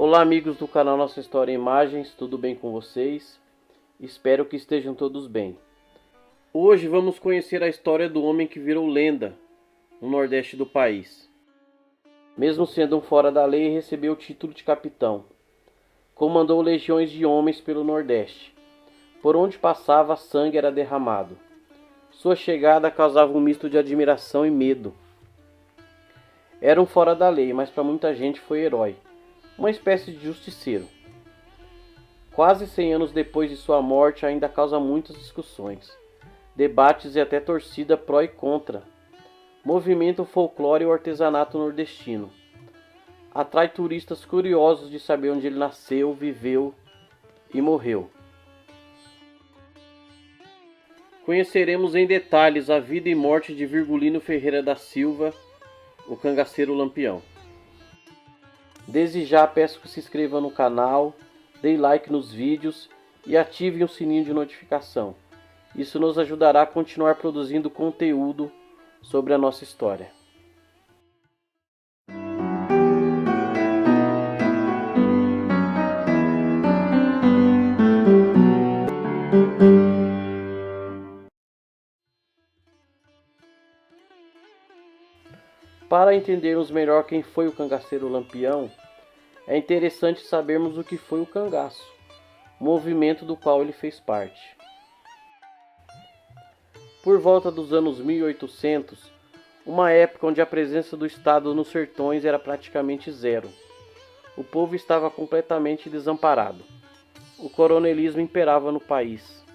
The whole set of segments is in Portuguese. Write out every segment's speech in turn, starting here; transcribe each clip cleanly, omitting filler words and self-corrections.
Olá, amigos do canal Nossa História em Imagens, tudo bem com vocês? Espero que estejam todos bem. Hoje vamos conhecer a história do homem que virou lenda no Nordeste do país. Mesmo sendo um fora da lei, recebeu o título de capitão. Comandou legiões de homens pelo Nordeste. Por onde passava, sangue era derramado. Sua chegada causava um misto de admiração e medo. Era um fora da lei, mas para muita gente foi herói. Uma espécie de justiceiro. Quase 100 anos depois de sua morte, ainda causa muitas discussões, debates e até torcida pró e contra. Movimenta o folclore e o artesanato nordestino. Atrai turistas curiosos de saber onde ele nasceu, viveu e morreu. Conheceremos em detalhes a vida e morte de Virgulino Ferreira da Silva, o cangaceiro Lampião. Desde já peço que se inscrevam no canal, deem like nos vídeos e ativem o sininho de notificação. Isso nos ajudará a continuar produzindo conteúdo sobre a nossa história. Para entendermos melhor quem foi o cangaceiro Lampião, é interessante sabermos o que foi o cangaço, movimento do qual ele fez parte. Por volta dos anos 1800, uma época onde a presença do Estado nos sertões era praticamente zero. O povo estava completamente desamparado. O coronelismo imperava no país.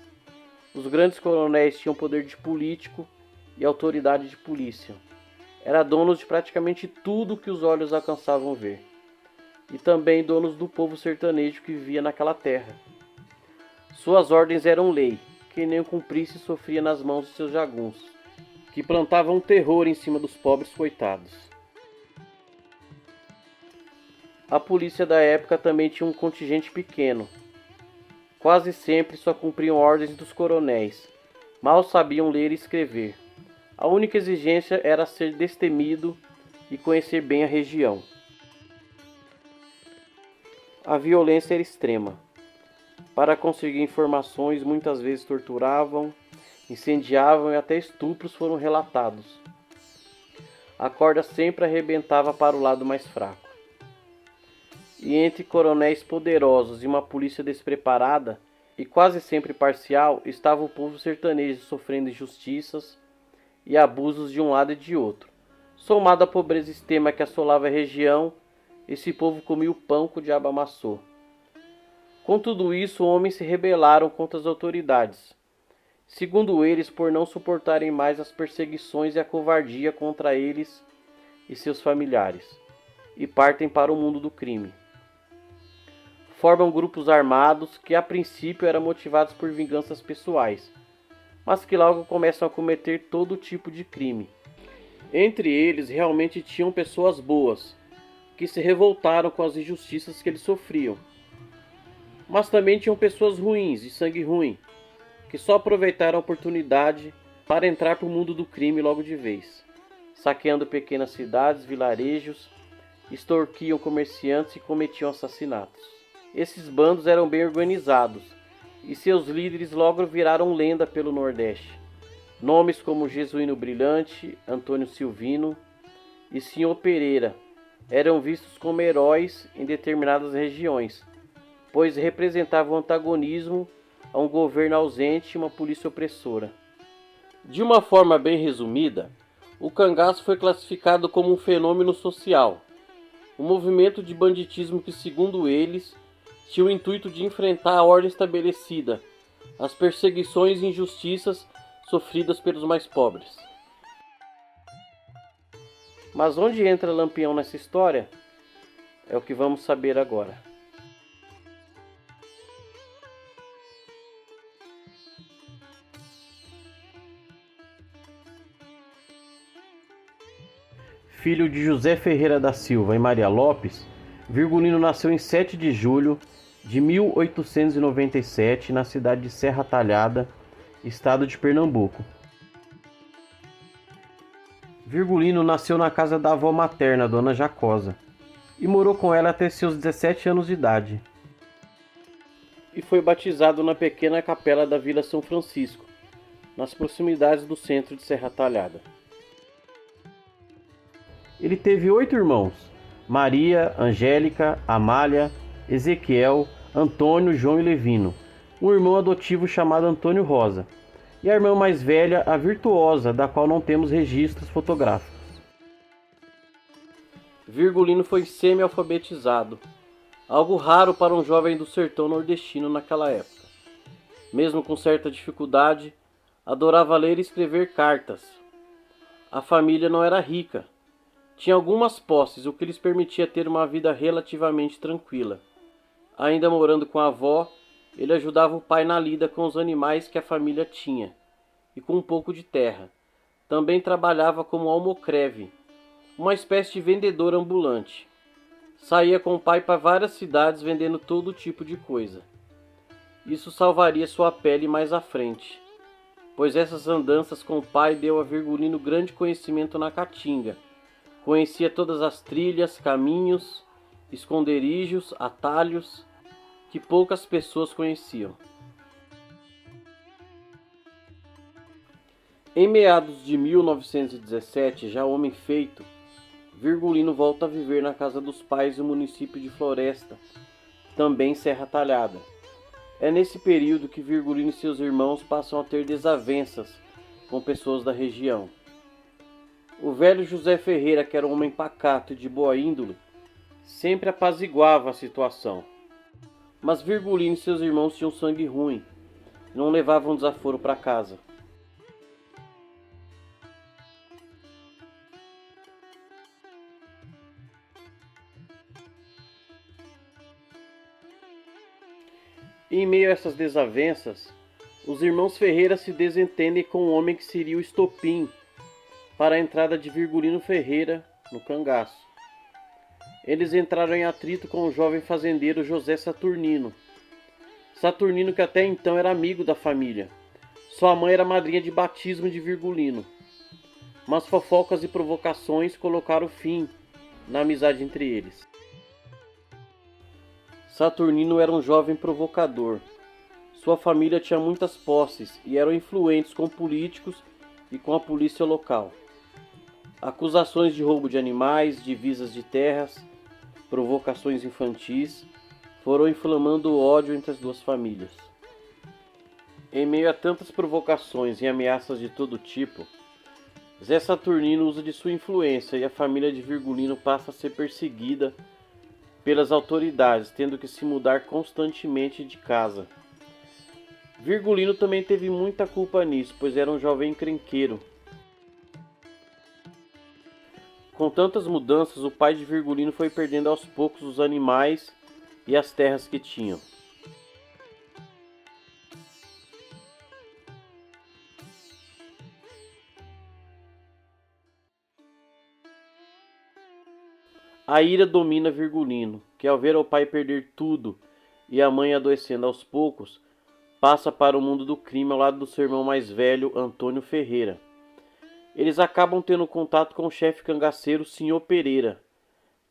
Os grandes coronéis tinham poder de político e autoridade de polícia. Eram donos de praticamente tudo que os olhos alcançavam ver. E também donos do povo sertanejo que vivia naquela terra. Suas ordens eram lei, quem nem cumprisse sofria nas mãos de seus jagunços, que plantavam terror em cima dos pobres coitados. A polícia da época também tinha um contingente pequeno. Quase sempre só cumpriam ordens dos coronéis, mal sabiam ler e escrever. A única exigência era ser destemido e conhecer bem a região. A violência era extrema. Para conseguir informações, muitas vezes torturavam, incendiavam e até estupros foram relatados. A corda sempre arrebentava para o lado mais fraco. E entre coronéis poderosos e uma polícia despreparada, e quase sempre parcial, estava o povo sertanejo sofrendo injustiças e abusos de um lado e de outro. Somado à pobreza extrema que assolava a região, esse povo comia o pão que o diabo amassou. Com tudo isso, homens se rebelaram contra as autoridades, segundo eles, por não suportarem mais as perseguições e a covardia contra eles e seus familiares, e partem para o mundo do crime. Formam grupos armados que a princípio eram motivados por vinganças pessoais, mas que logo começam a cometer todo tipo de crime. Entre eles realmente tinham pessoas boas, que se revoltaram com as injustiças que eles sofriam. Mas também tinham pessoas ruins, de sangue ruim, que só aproveitaram a oportunidade para entrar para o mundo do crime logo de vez, saqueando pequenas cidades, vilarejos, extorquiam comerciantes e cometiam assassinatos. Esses bandos eram bem organizados, e seus líderes logo viraram lenda pelo Nordeste. Nomes como Jesuíno Brilhante, Antônio Silvino e Senhor Pereira eram vistos como heróis em determinadas regiões, pois representavam antagonismo a um governo ausente e uma polícia opressora. De uma forma bem resumida, o cangaço foi classificado como um fenômeno social, um movimento de banditismo que, segundo eles, tinha o intuito de enfrentar a ordem estabelecida, as perseguições e injustiças sofridas pelos mais pobres. Mas onde entra Lampião nessa história? É o que vamos saber agora. Filho de José Ferreira da Silva e Maria Lopes, Virgulino nasceu em 7 de julho de 1897 na cidade de Serra Talhada, estado de Pernambuco. Virgulino nasceu na casa da avó materna, Dona Jacosa. e morou com ela até seus 17 anos de idade. E foi batizado na pequena capela da Vila São Francisco, nas proximidades do centro de Serra Talhada. Ele teve 8 irmãos: Maria, Angélica, Amália, Ezequiel, Antônio, João e Levino, um irmão adotivo chamado Antônio Rosa, e a irmã mais velha, a Virtuosa, da qual não temos registros fotográficos. Virgulino foi semi-alfabetizado, algo raro para um jovem do sertão nordestino naquela época. Mesmo com certa dificuldade, adorava ler e escrever cartas. A família não era rica. Tinha algumas posses, o que lhes permitia ter uma vida relativamente tranquila. Ainda morando com a avó, ele ajudava o pai na lida com os animais que a família tinha, e com um pouco de terra. Também trabalhava como almocreve, uma espécie de vendedor ambulante. Saía com o pai para várias cidades vendendo todo tipo de coisa. Isso salvaria sua pele mais à frente, pois essas andanças com o pai deu a Virgulino grande conhecimento na caatinga. Conhecia todas as trilhas, caminhos, esconderijos, atalhos que poucas pessoas conheciam. Em meados de 1917, já homem feito, Virgulino volta a viver na casa dos pais no município de Floresta, também Serra Talhada. É nesse período que Virgulino e seus irmãos passam a ter desavenças com pessoas da região. O velho José Ferreira, que era um homem pacato e de boa índole, sempre apaziguava a situação. Mas Virgulino e seus irmãos tinham sangue ruim e não levavam desaforo para casa. Em meio a essas desavenças, os irmãos Ferreira se desentendem com o homem que seria o estopim para a entrada de Virgulino Ferreira no cangaço. Eles entraram em atrito com o jovem fazendeiro José Saturnino. Saturnino, que até então era amigo da família. Sua mãe era madrinha de batismo de Virgulino. Mas fofocas e provocações colocaram fim na amizade entre eles. Saturnino era um jovem provocador. Sua família tinha muitas posses e eram influentes com políticos e com a polícia local. Acusações de roubo de animais, divisas de terras, provocações infantis foram inflamando o ódio entre as duas famílias. Em meio a tantas provocações e ameaças de todo tipo, Zé Saturnino usa de sua influência e a família de Virgulino passa a ser perseguida pelas autoridades, tendo que se mudar constantemente de casa. Virgulino também teve muita culpa nisso, pois era um jovem encrenqueiro. Com tantas mudanças, o pai de Virgulino foi perdendo aos poucos os animais e as terras que tinham. A ira domina Virgulino, que ao ver o pai perder tudo e a mãe adoecendo aos poucos, passa para o mundo do crime ao lado do seu irmão mais velho, Antônio Ferreira. Eles acabam tendo contato com o chefe cangaceiro Sr. Pereira,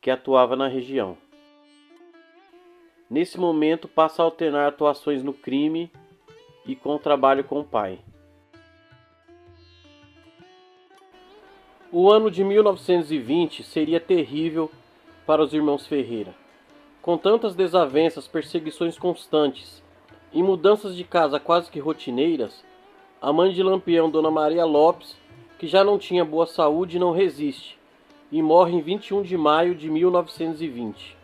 que atuava na região. Nesse momento passa a alternar atuações no crime e com o trabalho com o pai. O ano de 1920 seria terrível para os irmãos Ferreira. Com tantas desavenças, perseguições constantes e mudanças de casa quase que rotineiras, a mãe de Lampião, Dona Maria Lopes, que já não tinha boa saúde, não resiste e morre em 21 de maio de 1920.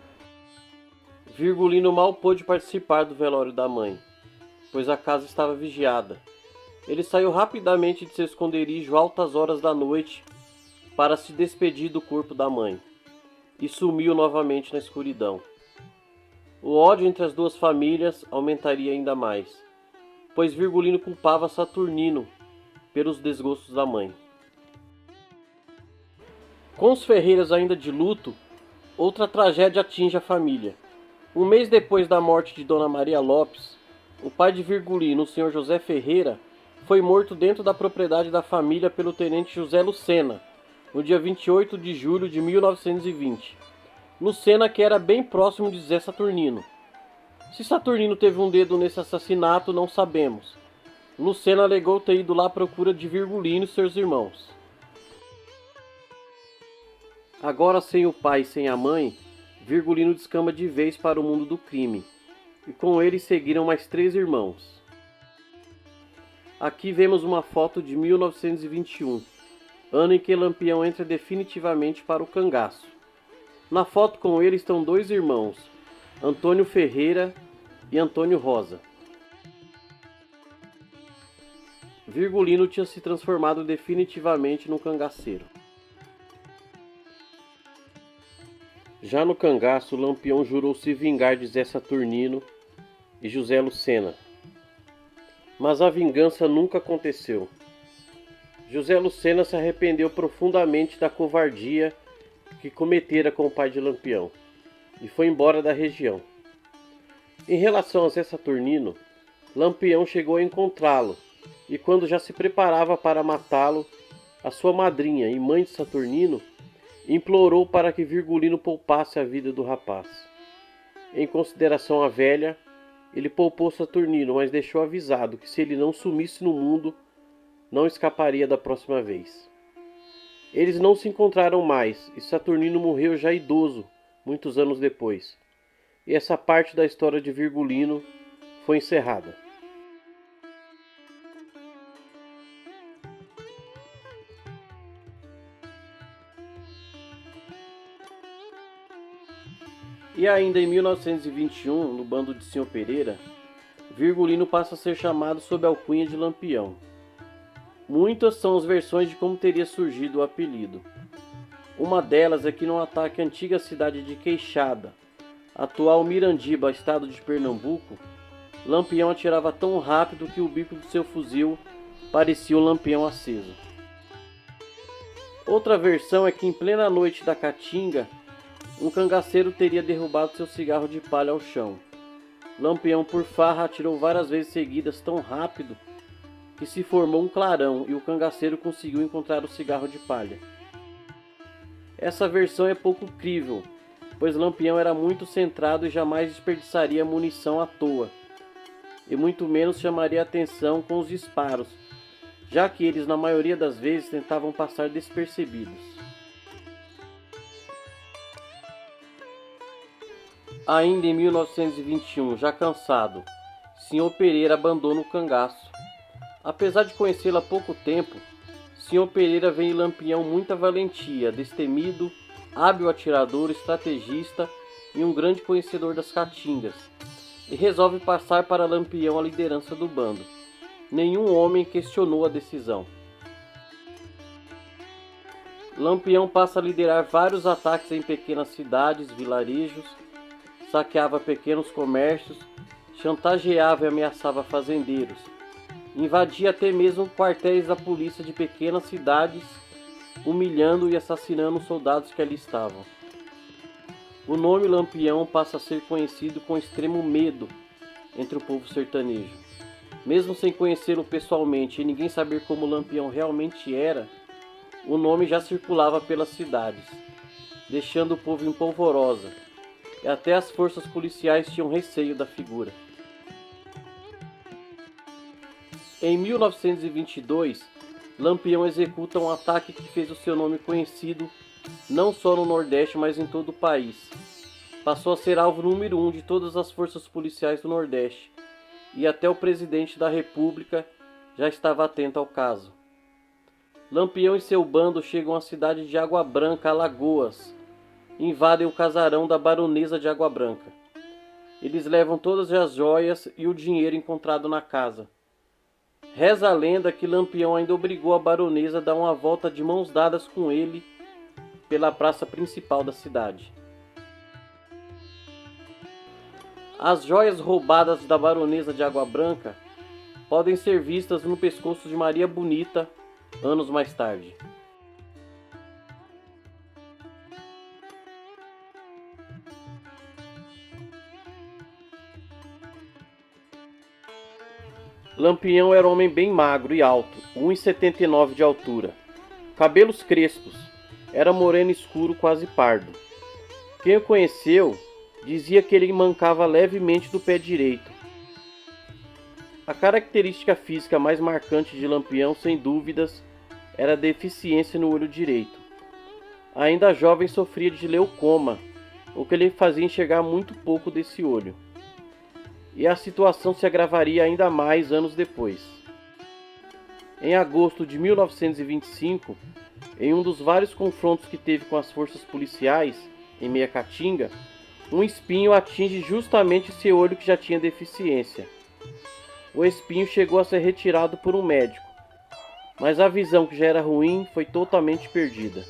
Virgulino mal pôde participar do velório da mãe, pois a casa estava vigiada. Ele saiu rapidamente de seu esconderijo altas horas da noite para se despedir do corpo da mãe e sumiu novamente na escuridão. O ódio entre as duas famílias aumentaria ainda mais, pois Virgulino culpava Saturnino pelos desgostos da mãe. Com os Ferreiras ainda de luto, outra tragédia atinge a família. Um mês depois da morte de Dona Maria Lopes, o pai de Virgulino, o Sr. José Ferreira, foi morto dentro da propriedade da família pelo tenente José Lucena, no dia 28 de julho de 1920. Lucena, que era bem próximo de Zé Saturnino. Se Saturnino teve um dedo nesse assassinato, não sabemos. Lucena alegou ter ido lá à procura de Virgulino e seus irmãos. Agora sem o pai e sem a mãe, Virgulino descamba de vez para o mundo do crime, e com ele seguiram mais 3 irmãos. Aqui vemos uma foto de 1921, ano em que Lampião entra definitivamente para o cangaço. Na foto com ele estão 2 irmãos, Antônio Ferreira e Antônio Rosa. Virgulino tinha se transformado definitivamente num cangaceiro. Já no cangaço, Lampião jurou se vingar de Zé Saturnino e José Lucena. Mas a vingança nunca aconteceu. José Lucena se arrependeu profundamente da covardia que cometera com o pai de Lampião e foi embora da região. Em relação a Zé Saturnino, Lampião chegou a encontrá-lo e quando já se preparava para matá-lo, a sua madrinha e mãe de Saturnino implorou para que Virgulino poupasse a vida do rapaz. Em consideração à velha, ele poupou Saturnino, mas deixou avisado que se ele não sumisse no mundo, não escaparia da próxima vez. Eles não se encontraram mais e Saturnino morreu já idoso, muitos anos depois. E essa parte da história de Virgulino foi encerrada. E ainda em 1921, no bando de Sr. Pereira, Virgulino passa a ser chamado sob a alcunha de Lampião. Muitas são as versões de como teria surgido o apelido. Uma delas é que num ataque à antiga cidade de Queixada, atual Mirandiba, estado de Pernambuco, Lampião atirava tão rápido que o bico do seu fuzil parecia um lampião aceso. Outra versão é que em plena noite da Caatinga, um cangaceiro teria derrubado seu cigarro de palha ao chão. Lampião, por farra, atirou várias vezes seguidas tão rápido que se formou um clarão e o cangaceiro conseguiu encontrar o cigarro de palha. Essa versão é pouco crível, pois Lampião era muito centrado e jamais desperdiçaria munição à toa, e muito menos chamaria atenção com os disparos, já que eles na maioria das vezes tentavam passar despercebidos. Ainda em 1921, já cansado, Sr. Pereira abandona o cangaço. Apesar de conhecê-lo há pouco tempo, Sr. Pereira vê em Lampião muita valentia, destemido, hábil atirador, estrategista e um grande conhecedor das caatingas, e resolve passar para Lampião a liderança do bando. Nenhum homem questionou a decisão. Lampião passa a liderar vários ataques em pequenas cidades, vilarejos, saqueava pequenos comércios, chantageava e ameaçava fazendeiros, invadia até mesmo quartéis da polícia de pequenas cidades, humilhando e assassinando os soldados que ali estavam. O nome Lampião passa a ser conhecido com extremo medo entre o povo sertanejo. Mesmo sem conhecê-lo pessoalmente e ninguém saber como Lampião realmente era, o nome já circulava pelas cidades, deixando o povo em polvorosa, e até as forças policiais tinham receio da figura. Em 1922, Lampião executa um ataque que fez o seu nome conhecido não só no Nordeste, mas em todo o país. Passou a ser alvo número 1 de todas as forças policiais do Nordeste, e até o presidente da República já estava atento ao caso. Lampião e seu bando chegam à cidade de Água Branca, Alagoas, e invadem o casarão da baronesa de Água Branca. Eles levam todas as joias e o dinheiro encontrado na casa. Reza a lenda que Lampião ainda obrigou a baronesa a dar uma volta de mãos dadas com ele pela praça principal da cidade. As joias roubadas da baronesa de Água Branca podem ser vistas no pescoço de Maria Bonita anos mais tarde. Lampião era um homem bem magro e alto, 1,79 de altura. Cabelos crespos, era moreno escuro quase pardo. Quem o conheceu dizia que ele mancava levemente do pé direito. A característica física mais marcante de Lampião, sem dúvidas, era a deficiência no olho direito. Ainda jovem, sofria de glaucoma, o que lhe fazia enxergar muito pouco desse olho. E a situação se agravaria ainda mais anos depois. Em agosto de 1925, em um dos vários confrontos que teve com as forças policiais, em Meia Caatinga, um espinho atinge justamente seu olho que já tinha deficiência. O espinho chegou a ser retirado por um médico, mas a visão, que já era ruim, foi totalmente perdida.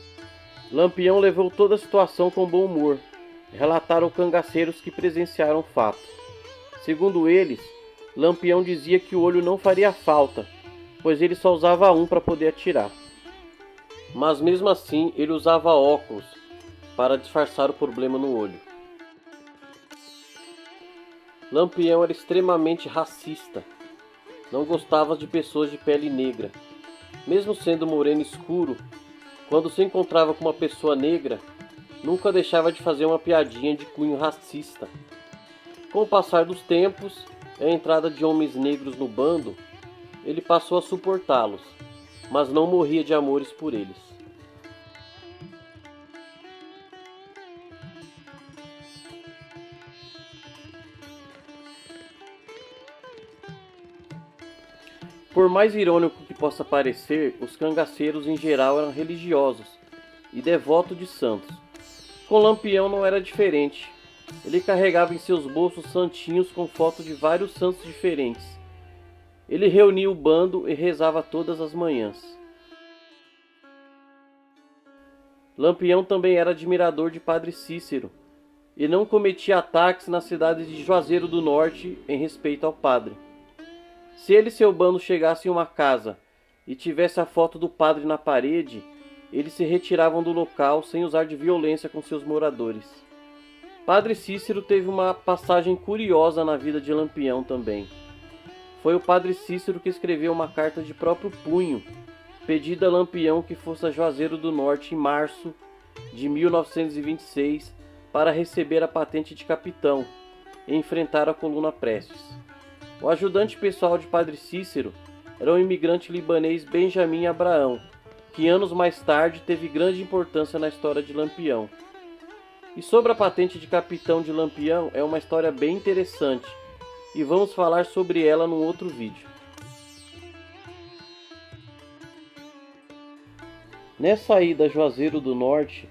Lampião levou toda a situação com bom humor, relataram cangaceiros que presenciaram o fato. Segundo eles, Lampião dizia que o olho não faria falta, pois ele só usava um para poder atirar. Mas mesmo assim, ele usava óculos para disfarçar o problema no olho. Lampião era extremamente racista. Não gostava de pessoas de pele negra. Mesmo sendo moreno escuro, quando se encontrava com uma pessoa negra, nunca deixava de fazer uma piadinha de cunho racista. Com o passar dos tempos e a entrada de homens negros no bando, ele passou a suportá-los, mas não morria de amores por eles. Por mais irônico que possa parecer, os cangaceiros em geral eram religiosos e devotos de santos. Com Lampião não era diferente. Ele carregava em seus bolsos santinhos com fotos de vários santos diferentes. Ele reunia o bando e rezava todas as manhãs. Lampião também era admirador de Padre Cícero e não cometia ataques na cidade de Juazeiro do Norte em respeito ao padre. Se ele e seu bando chegassem em uma casa e tivesse a foto do padre na parede, eles se retiravam do local sem usar de violência com seus moradores. Padre Cícero teve uma passagem curiosa na vida de Lampião também. Foi o Padre Cícero que escreveu uma carta de próprio punho, pedindo a Lampião que fosse a Juazeiro do Norte em março de 1926 para receber a patente de capitão e enfrentar a coluna Prestes. O ajudante pessoal de Padre Cícero era o imigrante libanês Benjamin Abraão, que anos mais tarde teve grande importância na história de Lampião. E sobre a patente de capitão de Lampião é uma história bem interessante, e vamos falar sobre ela num outro vídeo. Nessa ida a Juazeiro do Norte,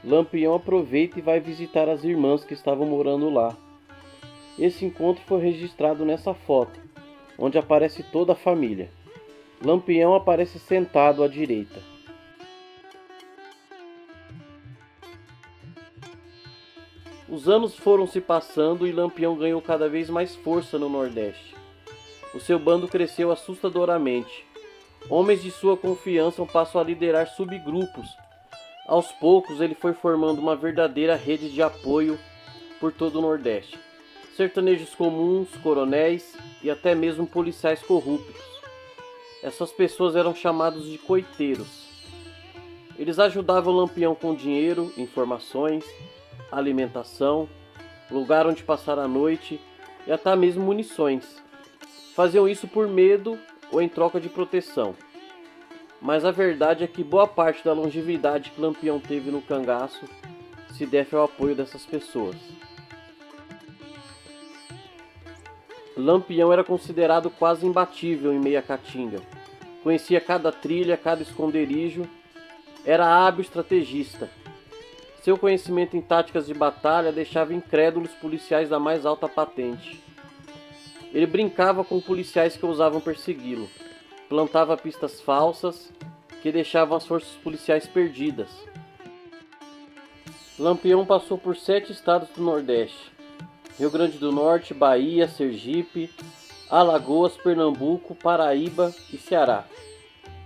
Lampião aproveita e vai visitar as irmãs que estavam morando lá. Esse encontro foi registrado nessa foto, onde aparece toda a família. Lampião aparece sentado à direita. Os anos foram se passando e Lampião ganhou cada vez mais força no Nordeste. O seu bando cresceu assustadoramente. Homens de sua confiança passam a liderar subgrupos. Aos poucos ele foi formando uma verdadeira rede de apoio por todo o Nordeste. Sertanejos comuns, coronéis e até mesmo policiais corruptos. Essas pessoas eram chamados de coiteiros. Eles ajudavam Lampião com dinheiro, informações, alimentação, lugar onde passar a noite e até mesmo munições. Faziam isso por medo ou em troca de proteção. Mas a verdade é que boa parte da longevidade que Lampião teve no cangaço se deve ao apoio dessas pessoas. Lampião era considerado quase imbatível em Meia Caatinga. Conhecia cada trilha, cada esconderijo, era hábil estrategista. Seu conhecimento em táticas de batalha deixava incrédulos policiais da mais alta patente. Ele brincava com policiais que ousavam persegui-lo, plantava pistas falsas que deixavam as forças policiais perdidas. Lampião passou por 7 estados do Nordeste: Rio Grande do Norte, Bahia, Sergipe, Alagoas, Pernambuco, Paraíba e Ceará.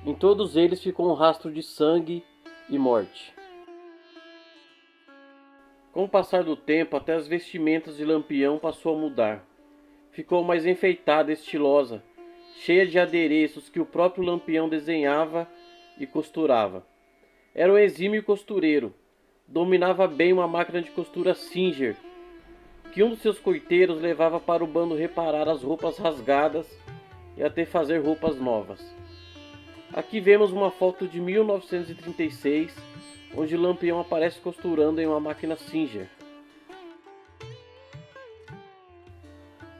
Em todos eles ficou um rastro de sangue e morte. Com o passar do tempo, até as vestimentas de Lampião passou a mudar. Ficou mais enfeitada, estilosa, cheia de adereços que o próprio Lampião desenhava e costurava. Era um exímio costureiro, dominava bem uma máquina de costura Singer, que um dos seus coiteiros levava para o bando reparar as roupas rasgadas e até fazer roupas novas. Aqui vemos uma foto de 1936, onde Lampião aparece costurando em uma máquina Singer.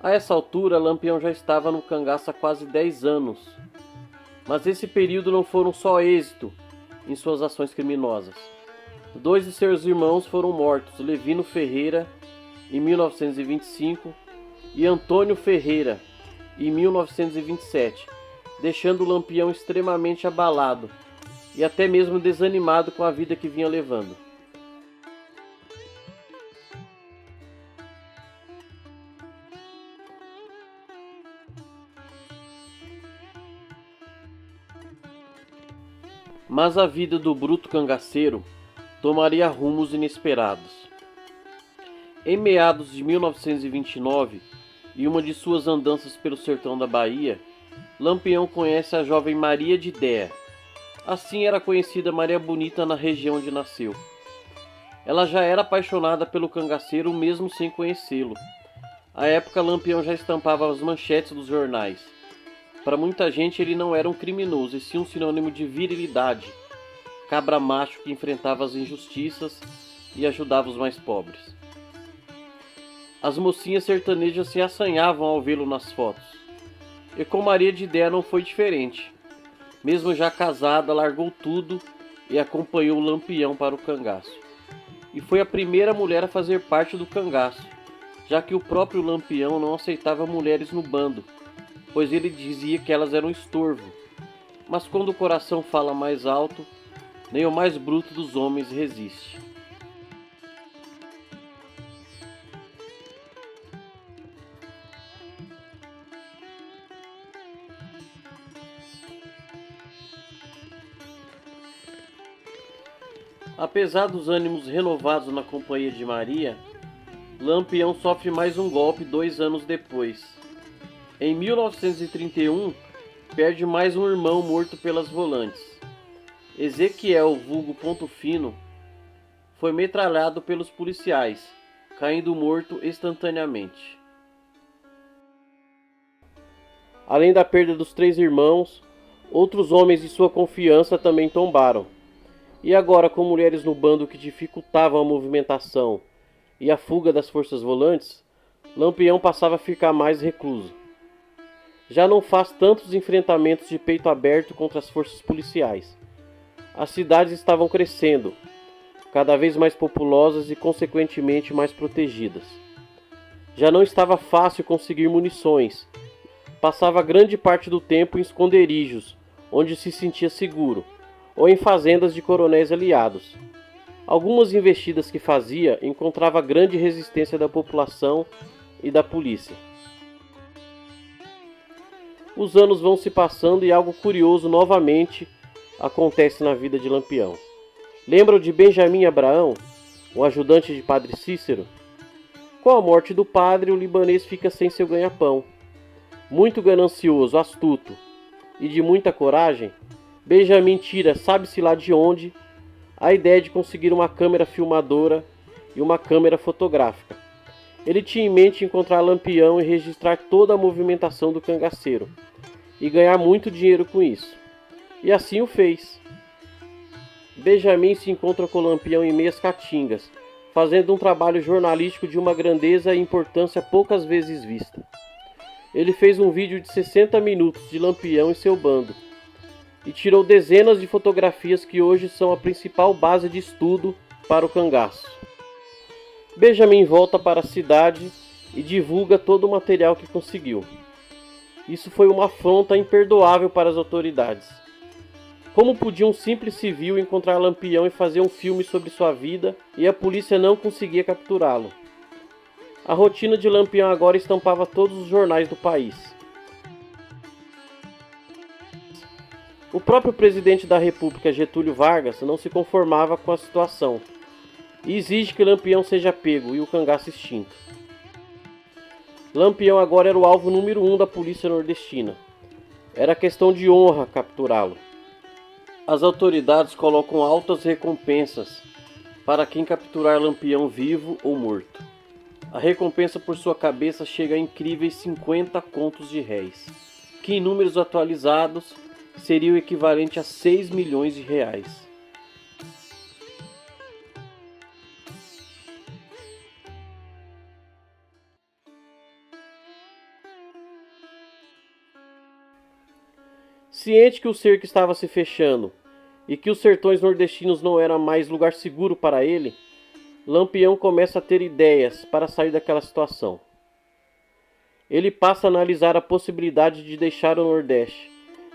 A essa altura, Lampião já estava no cangaço há quase 10 anos. Mas esse período não foram só êxito em suas ações criminosas. 2 de seus irmãos foram mortos, Levino Ferreira, em 1925, e Antônio Ferreira, em 1927, deixando o Lampião extremamente abalado e até mesmo desanimado com a vida que vinha levando. Mas a vida do bruto cangaceiro tomaria rumos inesperados. Em meados de 1929, em uma de suas andanças pelo sertão da Bahia, Lampião conhece a jovem Maria de Déa. Assim era conhecida Maria Bonita na região onde nasceu. Ela já era apaixonada pelo cangaceiro mesmo sem conhecê-lo. À época, Lampião já estampava as manchetes dos jornais. Para muita gente ele não era um criminoso, e sim um sinônimo de virilidade, cabra macho que enfrentava as injustiças e ajudava os mais pobres. As mocinhas sertanejas se assanhavam ao vê-lo nas fotos. E com Maria de Déa não foi diferente. Mesmo já casada, largou tudo e acompanhou o Lampião para o cangaço. E foi a primeira mulher a fazer parte do cangaço, já que o próprio Lampião não aceitava mulheres no bando, pois ele dizia que elas eram estorvo. Mas quando o coração fala mais alto, nem o mais bruto dos homens resiste. Apesar dos ânimos renovados na companhia de Maria, Lampião sofre mais um golpe 2 anos depois. Em 1931, perde mais um irmão morto pelas volantes. Ezequiel, vulgo Ponto Fino, foi metralhado pelos policiais, caindo morto instantaneamente. Além da perda dos 3 irmãos, outros homens de sua confiança também tombaram. E agora, com mulheres no bando que dificultavam a movimentação e a fuga das forças volantes, Lampião passava a ficar mais recluso. Já não faz tantos enfrentamentos de peito aberto contra as forças policiais. As cidades estavam crescendo, cada vez mais populosas e consequentemente mais protegidas. Já não estava fácil conseguir munições. Passava grande parte do tempo em esconderijos, onde se sentia seguro, ou em fazendas de coronéis aliados. Algumas investidas que fazia encontrava grande resistência da população e da polícia. Os anos vão se passando e algo curioso novamente acontece na vida de Lampião. Lembram de Benjamin Abraão, o ajudante de Padre Cícero? Com a morte do padre, o libanês fica sem seu ganha-pão. Muito ganancioso, astuto e de muita coragem, Benjamin tira, sabe-se lá de onde, a ideia de conseguir uma câmera filmadora e uma câmera fotográfica. Ele tinha em mente encontrar Lampião e registrar toda a movimentação do cangaceiro, e ganhar muito dinheiro com isso. E assim o fez. Benjamin se encontra com Lampião em meias caatingas, fazendo um trabalho jornalístico de uma grandeza e importância poucas vezes vista. Ele fez um vídeo de 60 minutos de Lampião e seu bando, e tirou dezenas de fotografias que hoje são a principal base de estudo para o cangaço. Benjamin volta para a cidade e divulga todo o material que conseguiu. Isso foi uma afronta imperdoável para as autoridades. Como podia um simples civil encontrar Lampião e fazer um filme sobre sua vida e a polícia não conseguia capturá-lo? A rotina de Lampião agora estampava todos os jornais do país. O próprio presidente da República, Getúlio Vargas, não se conformava com a situação e exige que Lampião seja pego e o cangaço extinto. Lampião agora era o alvo número 1 da polícia nordestina. Era questão de honra capturá-lo. As autoridades colocam altas recompensas para quem capturar Lampião vivo ou morto. A recompensa por sua cabeça chega a incríveis 50 contos de réis, que em números atualizados seria o equivalente a 6 milhões de reais. Ciente que o cerco estava se fechando e que os sertões nordestinos não eram mais lugar seguro para ele, Lampião começa a ter ideias para sair daquela situação. Ele passa a analisar a possibilidade de deixar o Nordeste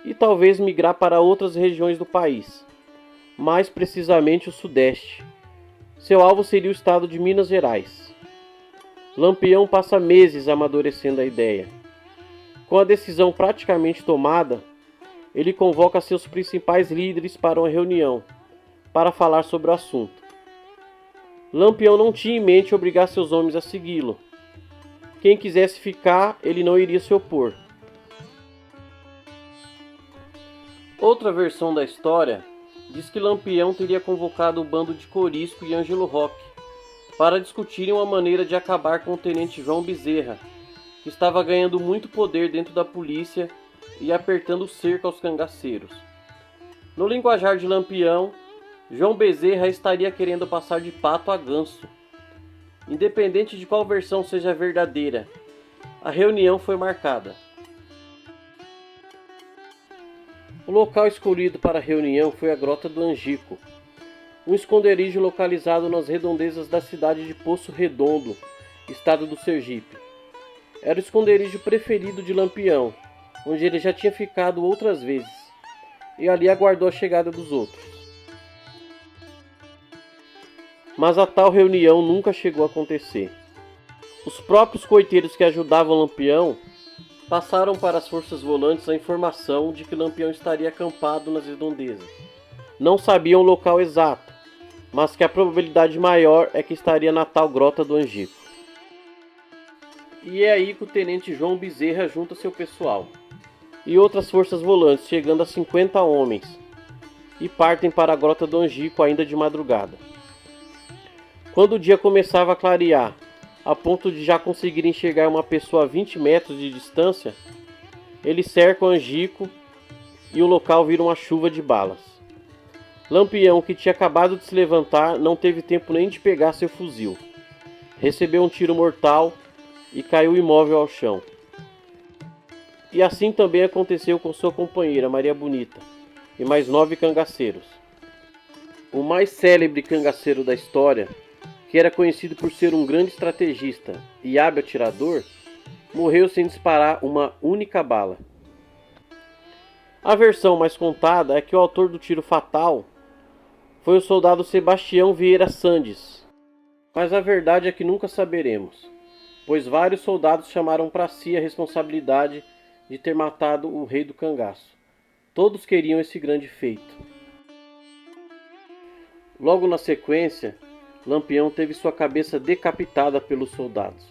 e talvez migrar para outras regiões do país, mais precisamente o Sudeste. Seu alvo seria o estado de Minas Gerais. Lampião passa meses amadurecendo a ideia. Com a decisão praticamente tomada, ele convoca seus principais líderes para uma reunião, para falar sobre o assunto. Lampião não tinha em mente obrigar seus homens a segui-lo. Quem quisesse ficar, ele não iria se opor. Outra versão da história diz que Lampião teria convocado o bando de Corisco e Ângelo Roque para discutirem uma maneira de acabar com o tenente João Bezerra, que estava ganhando muito poder dentro da polícia e apertando o cerco aos cangaceiros. No linguajar de Lampião, João Bezerra estaria querendo passar de pato a ganso. Independente de qual versão seja verdadeira, a reunião foi marcada. O local escolhido para a reunião foi a Grota do Angico, um esconderijo localizado nas redondezas da cidade de Poço Redondo, estado do Sergipe. Era o esconderijo preferido de Lampião, onde ele já tinha ficado outras vezes, e ali aguardou a chegada dos outros. Mas a tal reunião nunca chegou a acontecer. Os próprios coiteiros que ajudavam Lampião passaram para as forças volantes a informação de que Lampião estaria acampado nas redondezas. Não sabiam o local exato, mas que a probabilidade maior é que estaria na tal Grota do Angico. E é aí que o tenente João Bezerra junta seu pessoal e outras forças volantes, chegando a 50 homens, e partem para a Grota do Angico ainda de madrugada. Quando o dia começava a clarear, a ponto de já conseguir enxergar uma pessoa a 20 metros de distância, eles cercam Angico e o local vira uma chuva de balas. Lampião, que tinha acabado de se levantar, não teve tempo nem de pegar seu fuzil. Recebeu um tiro mortal e caiu imóvel ao chão. E assim também aconteceu com sua companheira, Maria Bonita, e mais 9 cangaceiros. O mais célebre cangaceiro da história, que era conhecido por ser um grande estrategista e hábil atirador, morreu sem disparar uma única bala. A versão mais contada é que o autor do tiro fatal foi o soldado Sebastião Vieira Sandes, mas a verdade é que nunca saberemos, pois vários soldados chamaram para si a responsabilidade de ter matado o rei do cangaço. Todos queriam esse grande feito. Logo na sequência, Lampião teve sua cabeça decapitada pelos soldados.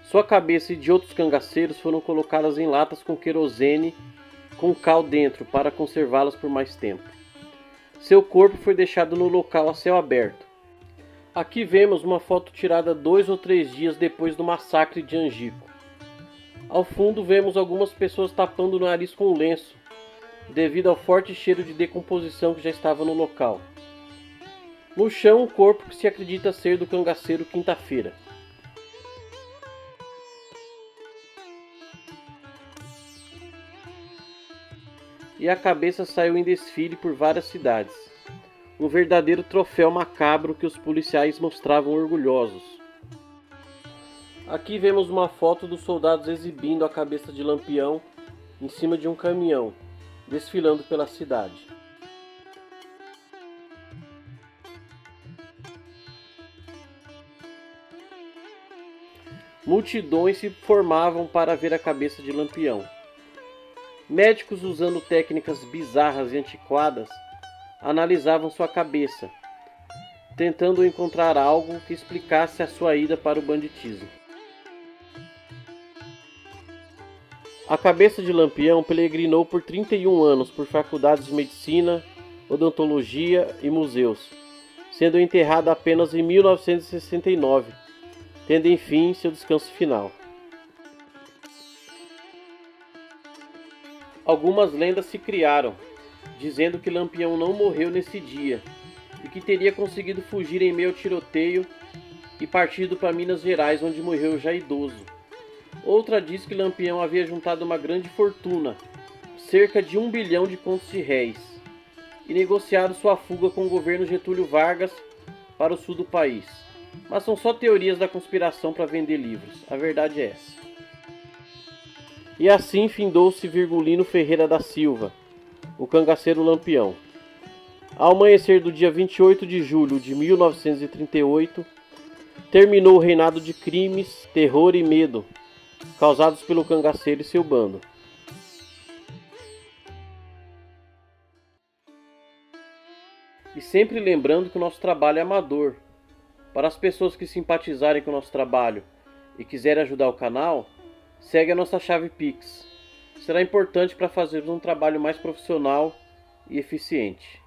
Sua cabeça e de outros cangaceiros foram colocadas em latas com querosene com cal dentro para conservá-las por mais tempo. Seu corpo foi deixado no local a céu aberto. Aqui vemos uma foto tirada 2 ou 3 dias depois do massacre de Angico. Ao fundo vemos algumas pessoas tapando o nariz com um lenço, devido ao forte cheiro de decomposição que já estava no local. No chão, um corpo que se acredita ser do cangaceiro Quinta-feira. E a cabeça saiu em desfile por várias cidades. Um verdadeiro troféu macabro que os policiais mostravam orgulhosos. Aqui vemos uma foto dos soldados exibindo a cabeça de Lampião em cima de um caminhão, desfilando pela cidade. Multidões se formavam para ver a cabeça de Lampião. Médicos, usando técnicas bizarras e antiquadas, analisavam sua cabeça, tentando encontrar algo que explicasse a sua ida para o banditismo. A cabeça de Lampião peregrinou por 31 anos por faculdades de medicina, odontologia e museus, sendo enterrado apenas em 1969, tendo enfim seu descanso final. Algumas lendas se criaram, dizendo que Lampião não morreu nesse dia e que teria conseguido fugir em meio ao tiroteio e partido para Minas Gerais, onde morreu já idoso. Outra diz que Lampião havia juntado uma grande fortuna, cerca de 1 bilhão de contos de réis, e negociado sua fuga com o governo Getúlio Vargas para o sul do país. Mas são só teorias da conspiração para vender livros, a verdade é essa. E assim findou-se Virgulino Ferreira da Silva, o cangaceiro Lampião. Ao amanhecer do dia 28 de julho de 1938, terminou o reinado de crimes, terror e medo causados pelo cangaceiro e seu bando. E sempre lembrando que o nosso trabalho é amador. Para as pessoas que simpatizarem com o nosso trabalho e quiserem ajudar o canal, segue a nossa chave Pix. Será importante para fazermos um trabalho mais profissional e eficiente.